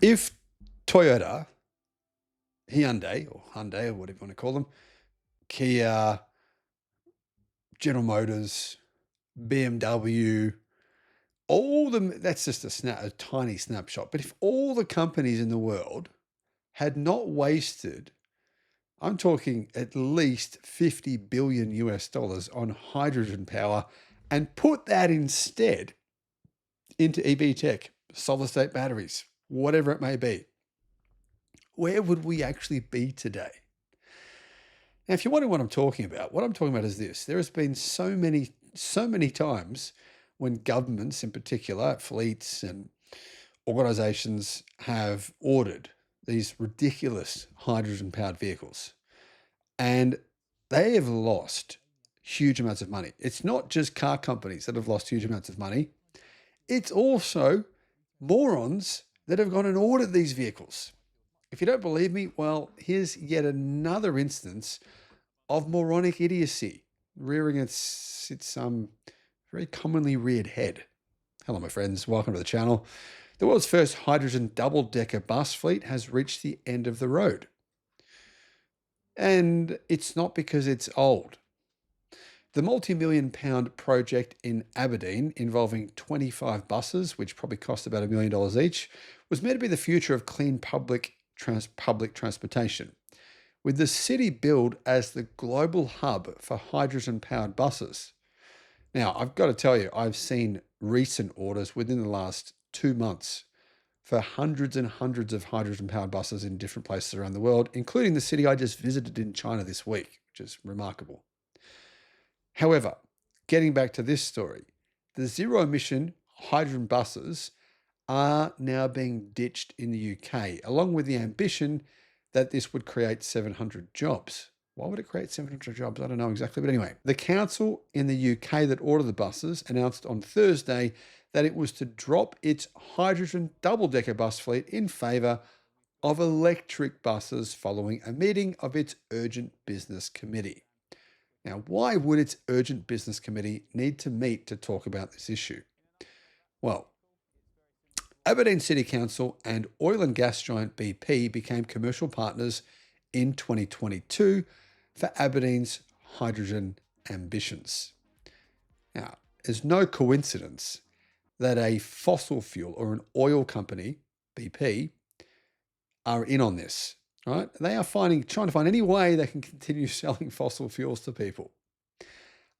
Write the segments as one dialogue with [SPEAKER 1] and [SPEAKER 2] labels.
[SPEAKER 1] If Toyota, Hyundai, or whatever you want to call them, Kia, General Motors, BMW, that's just a tiny snapshot. But if all the companies in the world had not wasted, I'm talking at least 50 billion US dollars on hydrogen power and put that instead into EV tech, solid state batteries, whatever it may be, where would we actually be today? Now, if you're wondering what I'm talking about is this. There has been so many times when governments, in particular, fleets and organizations, have ordered these ridiculous hydrogen-powered vehicles, and they have lost huge amounts of money. It's not just car companies that have lost huge amounts of money. It's also morons that have gone and ordered these vehicles. If you don't believe me, well, here's yet another instance of moronic idiocy rearing its very commonly reared head. Hello, my friends. Welcome to the channel. The world's first hydrogen double-decker bus fleet has reached the end of the road. And it's not because it's old. The multi-million-pound project in Aberdeen, involving 25 buses, which probably cost about $1 million each, was meant to be the future of clean public transportation, with the city billed as the global hub for hydrogen-powered buses. Now, I've got to tell you, I've seen recent orders within the last 2 months for hundreds and hundreds of hydrogen-powered buses in different places around the world, including the city I just visited in China this week, which is remarkable. However, getting back to this story, the zero-emission hydrogen buses are now being ditched in the UK, along with the ambition that this would create 700 jobs. Why would it create 700 jobs? I don't know exactly. But anyway, the council in the UK that ordered the buses announced on Thursday that it was to drop its hydrogen double-decker bus fleet in favour of electric buses following a meeting of its urgent business committee. Now, why would its urgent business committee need to meet to talk about this issue? Well, Aberdeen City Council and oil and gas giant BP became commercial partners in 2022 for Aberdeen's hydrogen ambitions. Now, there's no coincidence that a fossil fuel or an oil company, BP, are in on this, right? They are trying to find any way they can continue selling fossil fuels to people.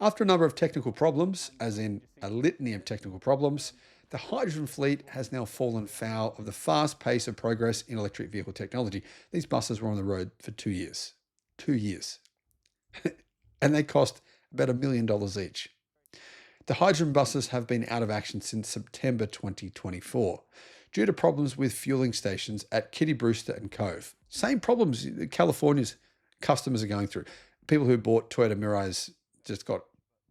[SPEAKER 1] After a number of technical problems, as in a litany of technical problems, the hydrogen fleet has now fallen foul of the fast pace of progress in electric vehicle technology. These buses were on the road for 2 years. 2 years. And they cost about $1 million each. The hydrogen buses have been out of action since September 2024 due to problems with fueling stations at Kitty Brewster and Cove. Same problems California's customers are going through. People who bought Toyota Mirais just got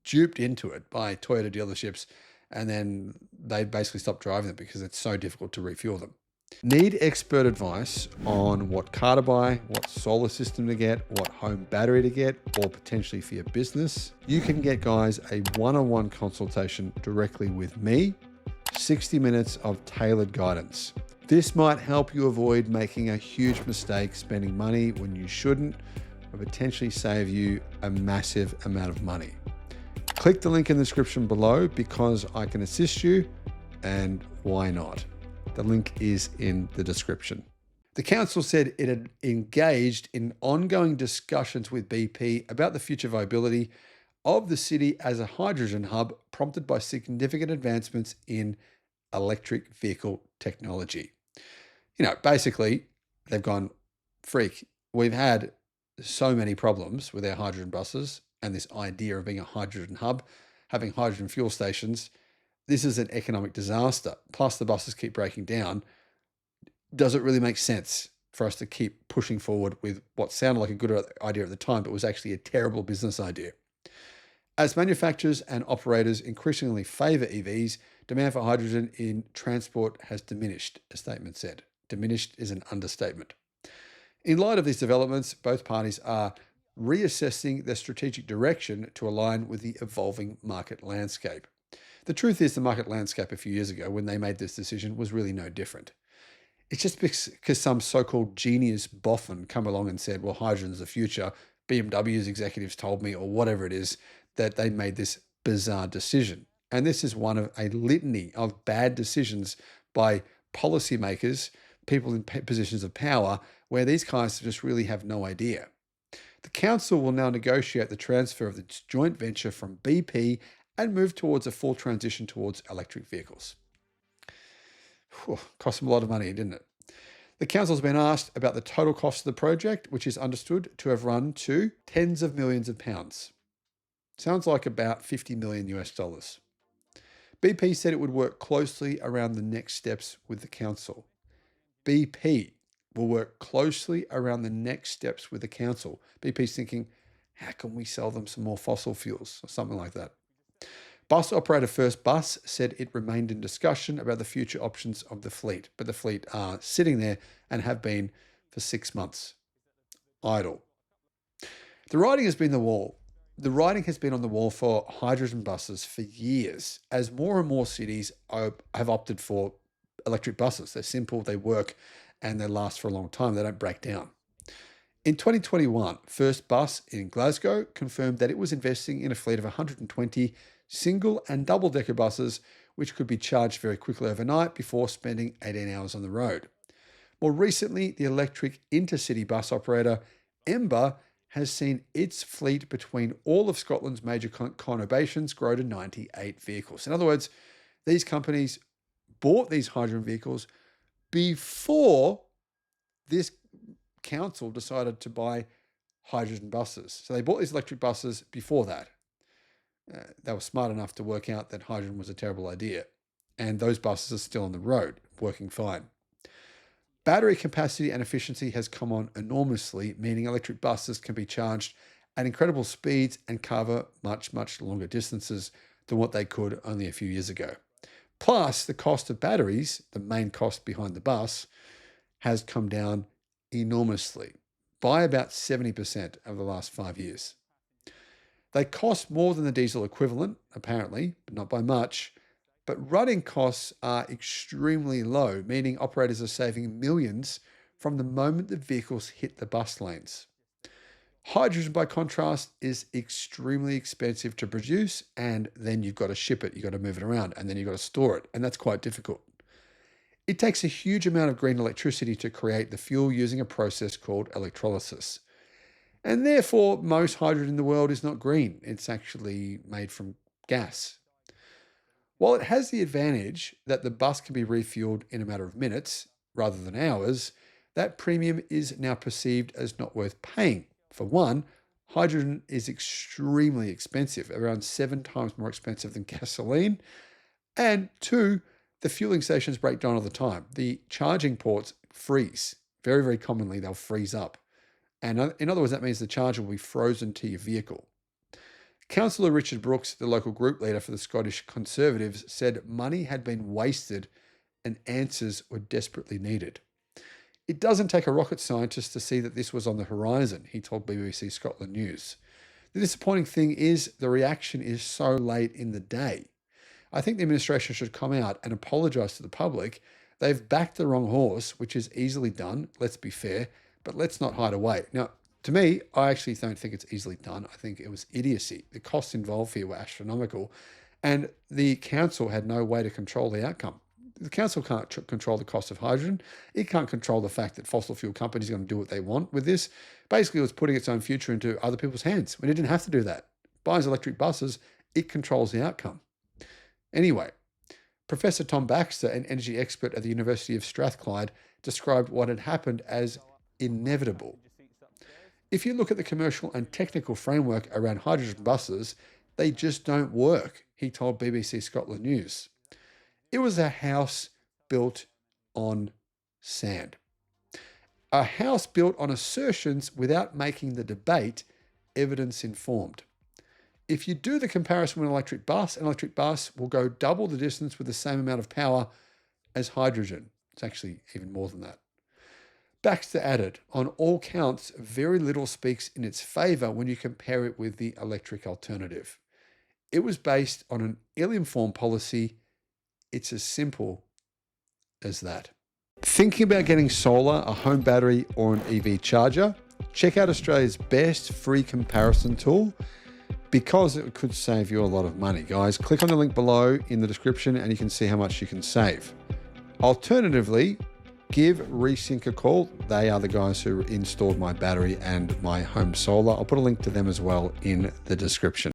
[SPEAKER 1] duped into it by Toyota dealerships, and then they basically stopped driving them because it's so difficult to refuel them. Need expert advice on what car to buy, what solar system to get, what home battery to get, or potentially for your business? You can get, guys, a one-on-one consultation directly with me, 60 minutes of tailored guidance. This might help you avoid making a huge mistake spending money when you shouldn't, or potentially save you a massive amount of money. Click the link in the description below because I can assist you, and why not? The link is in the description. The council said it had engaged in ongoing discussions with BP about the future viability of the city as a hydrogen hub, prompted by significant advancements in electric vehicle technology. Basically, they've gone, freak, we've had so many problems with our hydrogen buses and this idea of being a hydrogen hub, having hydrogen fuel stations. This is an economic disaster. Plus, the buses keep breaking down. Does it really make sense for us to keep pushing forward with what sounded like a good idea at the time, but was actually a terrible business idea? As manufacturers and operators increasingly favor EVs, demand for hydrogen in transport has diminished, a statement said. Diminished is an understatement. In light of these developments, both parties are reassessing their strategic direction to align with the evolving market landscape. The truth is, the market landscape a few years ago, when they made this decision, was really no different. It's just because some so-called genius boffin come along and said, well, hydrogen's the future. BMW's executives told me, or whatever it is, that they made this bizarre decision. And this is one of a litany of bad decisions by policymakers, people in positions of power, where these guys just really have no idea. The council will now negotiate the transfer of its joint venture from BP and move towards a full transition towards electric vehicles. Whew, cost them a lot of money, didn't it? The council's been asked about the total cost of the project, which is understood to have run to tens of millions of pounds. Sounds like about 50 million US dollars. BP said it would work closely around the next steps with the council. BP will work closely around the next steps with the council. BP's thinking, how can we sell them some more fossil fuels or something like that? Bus operator First Bus said it remained in discussion about the future options of the fleet, but the fleet are sitting there and have been for 6 months, idle. The writing has been the wall. The writing has been on the wall for hydrogen buses for years, as more and more cities have opted for electric buses. They're simple, they work, and they last for a long time. They don't break down. In 2021, First Bus in Glasgow confirmed that it was investing in a fleet of 120 single and double-decker buses, which could be charged very quickly overnight before spending 18 hours on the road. More recently, the electric intercity bus operator Ember has seen its fleet between all of Scotland's major conurbations grow to 98 vehicles. In other words, these companies bought these hydrogen vehicles before this council decided to buy hydrogen buses. So they bought these electric buses before that. They were smart enough to work out that hydrogen was a terrible idea. And those buses are still on the road, working fine. Battery capacity and efficiency has come on enormously, meaning electric buses can be charged at incredible speeds and cover much, much longer distances than what they could only a few years ago. Plus, the cost of batteries, the main cost behind the bus, has come down enormously by about 70% over the last 5 years. They cost more than the diesel equivalent, apparently, but not by much. But running costs are extremely low, meaning operators are saving millions from the moment the vehicles hit the bus lanes. Hydrogen, by contrast, is extremely expensive to produce, and then you've got to ship it, you've got to move it around, and then you've got to store it, and that's quite difficult. It takes a huge amount of green electricity to create the fuel using a process called electrolysis. And therefore, most hydrogen in the world is not green. It's actually made from gas. While it has the advantage that the bus can be refueled in a matter of minutes rather than hours, that premium is now perceived as not worth paying. For one, hydrogen is extremely expensive, around 7 times more expensive than gasoline. And two, the fueling stations break down all the time. The charging ports freeze. Very, very commonly, they'll freeze up. And in other words, that means the charger will be frozen to your vehicle. Councillor Richard Brooks, the local group leader for the Scottish Conservatives, said money had been wasted and answers were desperately needed. It doesn't take a rocket scientist to see that this was on the horizon, he told BBC Scotland News. The disappointing thing is the reaction is so late in the day. I think the administration should come out and apologise to the public. They've backed the wrong horse, which is easily done, let's be fair, but let's not hide away. Now, to me, I actually don't think it's easily done. I think it was idiocy. The costs involved here were astronomical, and the council had no way to control the outcome. The council can't control the cost of hydrogen. It can't control the fact that fossil fuel companies are going to do what they want with this. Basically, it was putting its own future into other people's hands when it didn't have to do that. Buys electric buses, it controls the outcome. Anyway, Professor Tom Baxter, an energy expert at the University of Strathclyde, described what had happened as inevitable. If you look at the commercial and technical framework around hydrogen buses, they just don't work, he told BBC Scotland News. It was a house built on sand. A house built on assertions without making the debate evidence-informed. If you do the comparison with an electric bus will go double the distance with the same amount of power as hydrogen. It's actually even more than that. Baxter added, on all counts, very little speaks in its favour when you compare it with the electric alternative. It was based on an ill-informed policy. It's as simple as that. Thinking about getting solar, a home battery, or an EV charger? Check out Australia's best free comparison tool because it could save you a lot of money. Guys, click on the link below in the description and you can see how much you can save. Alternatively, give Resync a call. They are the guys who installed my battery and my home solar. I'll put a link to them as well in the description.